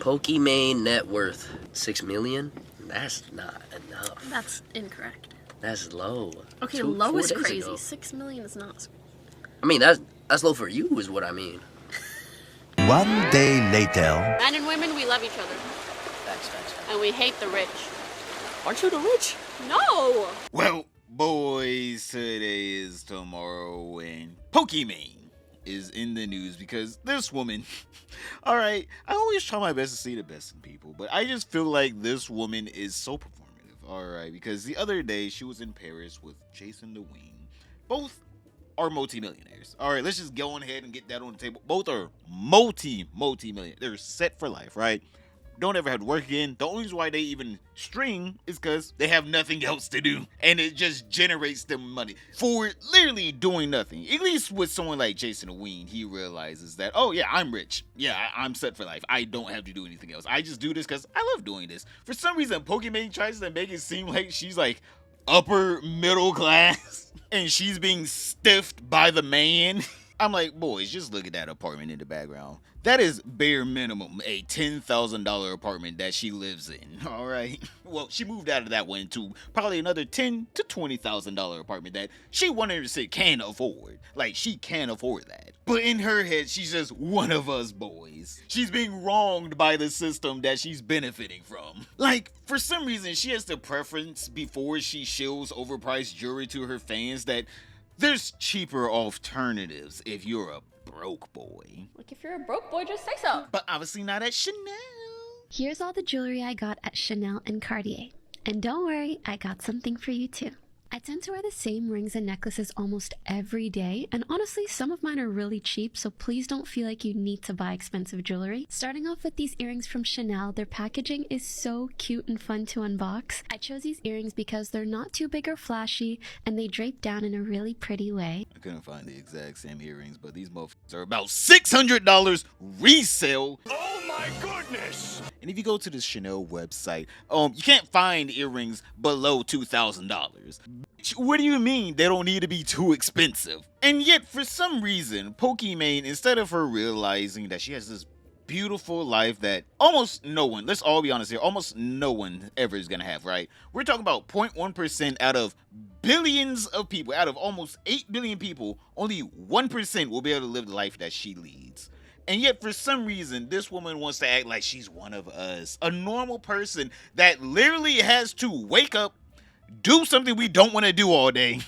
Pokimane net worth 6 million? That's not enough. That's incorrect. That's low. Okay, low is 4 days crazy. ago. 6 million is not. I mean, that's low for you, is what I mean. One day later. Men and women, we love each other. Facts. And we hate the rich. Aren't you the rich? No! Well, boys, today is tomorrow, and Pokimane is in the news because this woman, alright, I always try my best to see the best in people, but I just feel like this woman is so performative, alright, because the other day she was in Paris with Jasontheween. Both are multi-millionaires. Alright, let's just go on ahead and get that on the table. Both are multi-millionaires. They're set for life, right? Don't ever have to work again. The only reason why they even string is because they have nothing else to do. And it just generates them money for literally doing nothing. At least with someone like Jasontheween, he realizes that, oh yeah, I'm rich. Yeah, I'm set for life. I don't have to do anything else. I just do this because I love doing this. For some reason, Pokimane tries to make it seem like she's like upper middle class and she's being stiffed by the man. I'm like, boys, just look at that apartment in the background. That is bare minimum a $10,000 apartment that she lives in, all right? Well, she moved out of that one to probably another $10,000 to $20,000 apartment that she 100% can afford. Like, she can afford that. But in her head, she's just one of us boys. She's being wronged by the system that she's benefiting from. Like, for some reason, she has the preference before she shills overpriced jewelry to her fans that there's cheaper alternatives if you're a broke boy. Like, if you're a broke boy, just say so. But obviously not at Chanel. Here's all the jewelry I got at Chanel and Cartier. And don't worry, I got something for you too. I tend to wear the same rings and necklaces almost every day, and honestly, some of mine are really cheap, so please don't feel like you need to buy expensive jewelry. Starting off with these earrings from Chanel, their packaging is so cute and fun to unbox. I chose these earrings because they're not too big or flashy, and they drape down in a really pretty way. I couldn't find the exact same earrings, but these motherfuckers are about $600 resale. Oh my goodness! And if you go to the Chanel website, you can't find earrings below $2,000. What do you mean they don't need to be too expensive? And yet, for some reason, Pokimane, instead of her realizing that she has this beautiful life that almost no one, let's all be honest here, almost no one ever is gonna have, right? We're talking about 0.1% out of billions of people, out of almost 8 billion people, only 1% will be able to live the life that she leads. And yet, for some reason, this woman wants to act like she's one of us. A normal person that literally has to wake up, do something we don't want to do all day,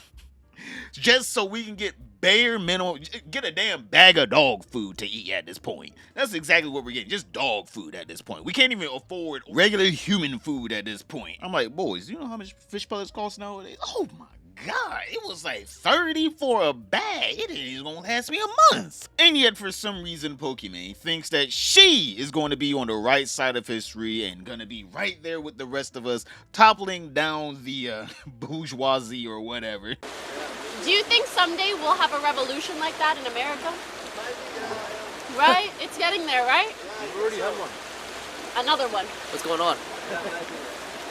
just so we can get bare minimum, get a damn bag of dog food to eat at this point. That's exactly what we're getting, just dog food at this point. We can't even afford regular human food at this point. I'm like, boys, you know how much fish pellets cost nowadays? Oh my God, it was like $30 for a bag. It ain't even gonna last me a month. And yet, for some reason, Pokimane thinks that she is going to be on the right side of history and gonna be right there with the rest of us, toppling down the bourgeoisie or whatever. Do you think someday we'll have a revolution like that in America? Right? It's getting there, right? You already have one. Another one. What's going on?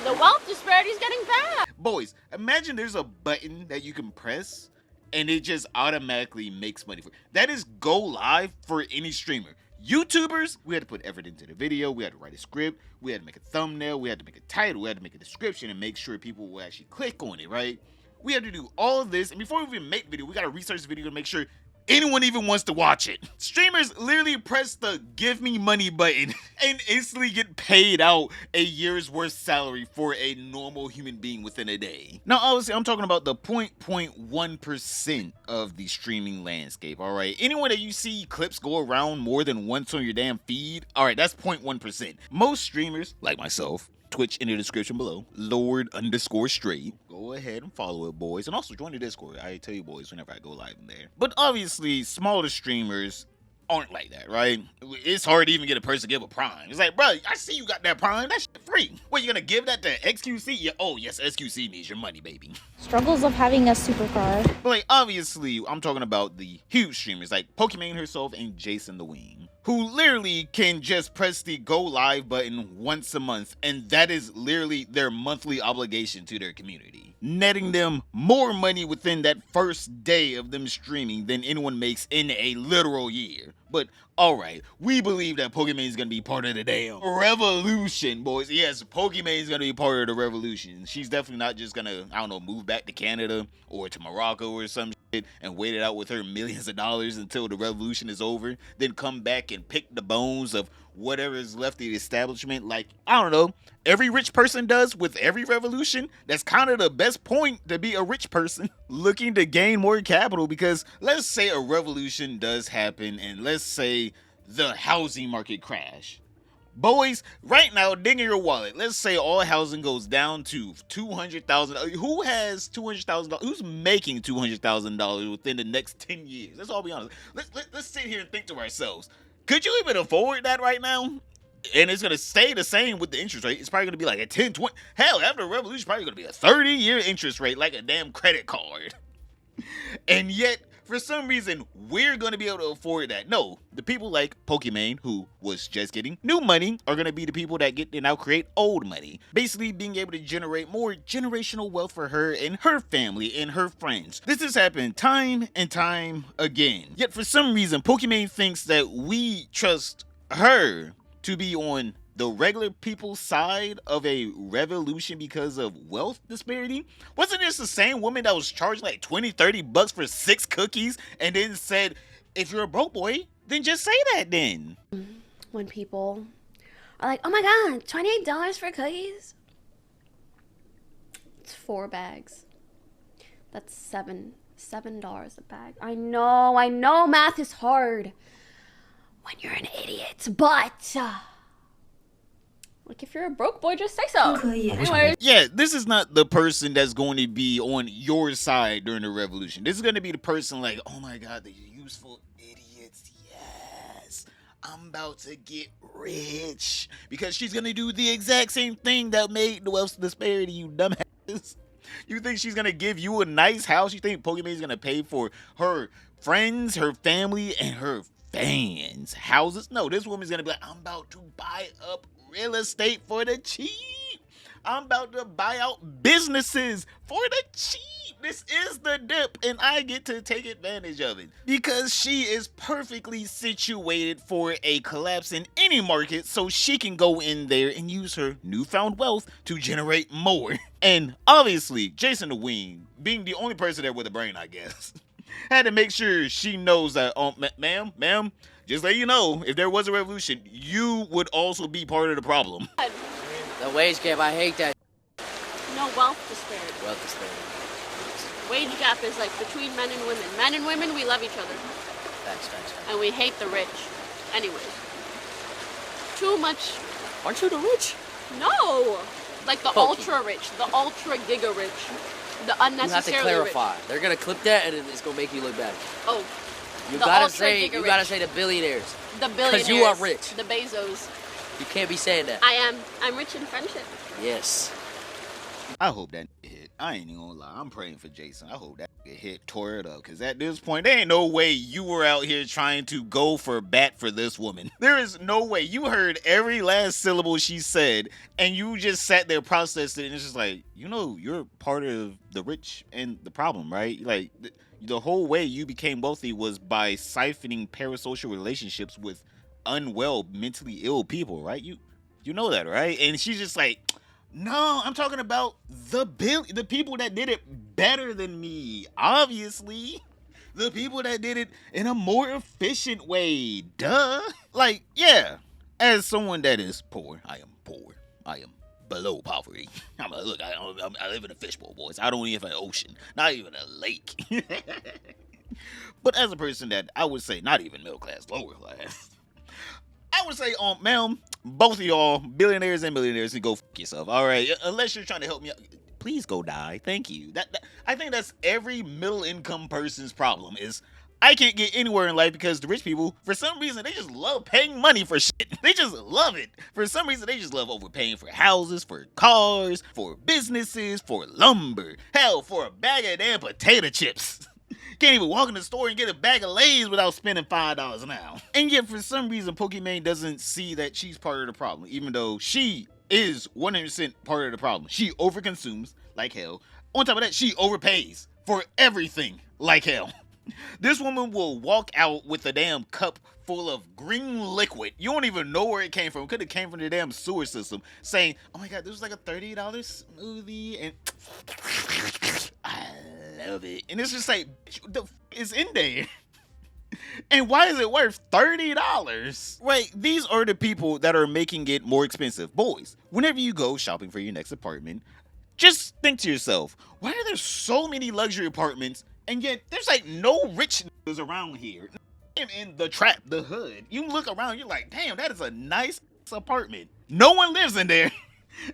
The wealth disparity is getting bad. Boys, imagine there's a button that you can press and it just automatically makes money for that is go live for any streamer. YouTubers, we had to put effort into the video, we had to write a script, we had to make a thumbnail, we had to make a title, we had to make a description and make sure people will actually click on it, right? We had to do all of this, and before we even make the video, we gotta research the video to make sure anyone even wants to watch it. Streamers literally press the give me money button and instantly get paid out a year's worth salary for a normal human being within a day. Now, obviously, I'm talking about the 0.1% of the streaming landscape, all right? Anyone that you see clips go around more than once on your damn feed, all right, that's 0.1%. Most streamers, like myself, Twitch in the description below, Lord_Straight. Go ahead and follow it, boys. And also join the Discord. I tell you, boys, whenever I go live in there. But obviously, smaller streamers aren't like that, right? It's hard to even get a person to give a Prime. It's like, bro, I see you got that Prime. That shit free. What, you gonna give that to XQC? Yeah, oh, yes, XQC needs your money, baby. Struggles of having a supercar. But, like, obviously, I'm talking about the huge streamers, like Pokimane herself and Jasontheween, who literally can just press the go live button once a month, and that is literally their monthly obligation to their community. netting them more money within that first day of them streaming than anyone makes in a literal year. But alright, we believe that Pokimane is gonna be part of the damn revolution, boys. Yes, Pokimane is gonna be part of the revolution. She's definitely not just gonna, I don't know, move back to Canada or to Morocco or some shit and wait it out with her millions of dollars until the revolution is over, then come back and pick the bones of whatever is left of the establishment, like, I don't know, every rich person does with every revolution. That's kind of the best point to be a rich person looking to gain more capital, because let's say a revolution does happen and let's say the housing market crash. Boys, right now, dig in your wallet. Let's say all housing goes down to $200,000. Who has $200,000? Who's making $200,000 within the next 10 years? Let's all be honest. Let's sit here and think to ourselves. Could you even afford that right now? And it's going to stay the same with the interest rate. It's probably going to be like a 10, 20. Hell, after the revolution, it's probably going to be a 30-year interest rate like a damn credit card. And yet, for some reason, we're going to be able to afford that. No, the people like Pokimane, who was just getting new money, are going to be the people that get to now create old money. Basically, being able to generate more generational wealth for her and her family and her friends. This has happened time and time again. Yet, for some reason, Pokimane thinks that we trust her to be on the regular people's side of a revolution because of wealth disparity. Wasn't this the same woman that was charged like 20, 30 bucks for 6 cookies and then said, if you're a broke boy, then just say that then? When people are like, oh my god, $28 for cookies? It's 4 bags. That's $7 a bag. I know math is hard when you're an idiot, but like, if you're a broke boy, just say so. Anyways. Yeah, this is not the person that's going to be on your side during the revolution. This is going to be the person like, oh my god, the useful idiots, yes, I'm about to get rich. Because she's going to do the exact same thing that made the wealth disparity, you dumbass. You think she's going to give you a nice house? You think Pokimane's going to pay for her friends, her family, and her fans' houses? No, this woman's going to be like, I'm about to buy up real estate for the cheap. I'm about to buy out businesses for the cheap. This is the dip, and I get to take advantage of it because she is perfectly situated for a collapse in any market, so she can go in there and use her newfound wealth to generate more. And obviously, Jasontheween, being the only person there with a brain, I guess, had to make sure she knows that, ma'am, just let you know, if there was a revolution, you would also be part of the problem. The wage gap, I hate that. No, wealth disparity. Wealth disparity. Wage gap is like between men and women. Men and women, we love each other. Facts. And we hate the rich. Anyways. Too much. Aren't you the rich? No! Like the Pokey. ultra rich, the ultra giga rich, the unnecessarily You have to clarify. rich. They're gonna clip that and it's gonna make you look bad. Oh. You The gotta ultra say giga gotta rich. say the billionaires. The billionaires. Because you are rich. The Bezos. You can't be saying that. I am. I'm rich in friendship. Yes. I hope that hit. I ain't even gonna lie. I'm praying for Jason. I hope that hit tore it up. Because at this point, there ain't no way you were out here trying to go for bat for this woman. There is no way. You heard every last syllable she said, and you just sat there processed it, and it's just like, you know, you're part of the rich and the problem, right? Like, the whole way you became wealthy was by siphoning parasocial relationships with unwell, mentally ill people, right? You know that, right? And she's just like, no, I'm talking about the people that did it better than me. Obviously, the people that did it in a more efficient way. Duh. Like, yeah. As someone that is poor, I am poor. I am below poverty. I live in a fishbowl, boys. I don't even have an ocean, not even a lake. But as a person that I would say not even middle class, lower class, I would say, ma'am, both of y'all, billionaires and millionaires, can go fuck yourself. All right, unless you're trying to help me out, please go die. Thank you. I think that's every middle income person's problem is, I can't get anywhere in life because the rich people, for some reason, they just love paying money for shit. They just love it. For some reason, they just love overpaying for houses, for cars, for businesses, for lumber. Hell, for a bag of damn potato chips. Can't even walk in the store and get a bag of Lay's without spending $5 an hour. And yet, for some reason, Pokimane doesn't see that she's part of the problem, even though she is 100% part of the problem. She overconsumes like hell. On top of that, she overpays for everything like hell. This woman will walk out with a damn cup full of green liquid. You don't even know where it came from. It could have came from the damn sewer system, saying, oh my God, this was like a $30 smoothie. And I love it. And it's just like, the is in there. And why is it worth $30? Right, these are the people that are making it more expensive. Boys, whenever you go shopping for your next apartment, just think to yourself, why are there so many luxury apartments and yet there's like no rich niggas around here? In the trap, the hood. You look around, you're like, damn, that is a nice apartment. No one lives in there.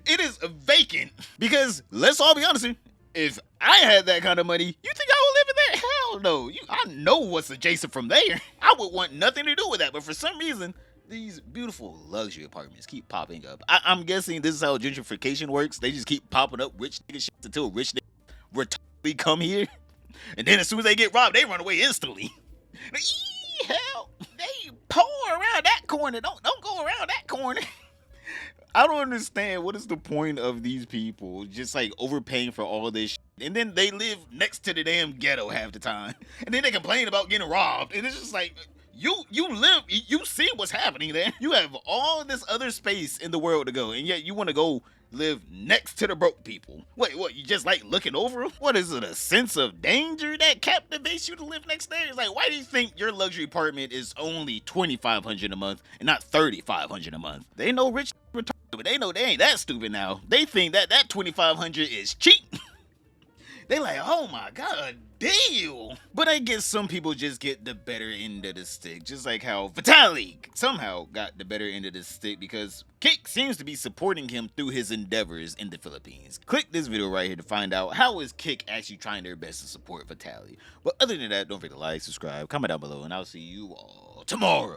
It is vacant. Because let's all be honest here, if I had that kind of money, you think I would live in there? Hell no. I know what's adjacent from there. I would want nothing to do with that. But for some reason, these beautiful luxury apartments keep popping up. I'm guessing this is how gentrification works. They just keep popping up rich niggas until rich niggas retardedly come here. And then as soon as they get robbed, they run away instantly. Hell, they pour around that corner. Don't go around that corner. I don't understand what is the point of these people just like overpaying for all this shit. And then they live next to the damn ghetto half the time. And then they complain about getting robbed. And it's just like, you see what's happening there. You have all this other space in the world to go, and yet you want to go live next to the broke people. Wait, what, you just like looking over them? What is it, a sense of danger that captivates you to live next there? It's like, why do you think your luxury apartment is only $2,500 a month and not $3,500 a month? They know rich retarded, but they know they ain't that stupid now. They think that $2,500 is cheap. They like, oh my God, deal. But I guess some people just get the better end of the stick. Just like how Vitaly somehow got the better end of the stick because Kick seems to be supporting him through his endeavors in the Philippines. Click this video right here to find out how is Kick actually trying their best to support Vitaly. But other than that, don't forget to like, subscribe, comment down below, and I'll see you all tomorrow.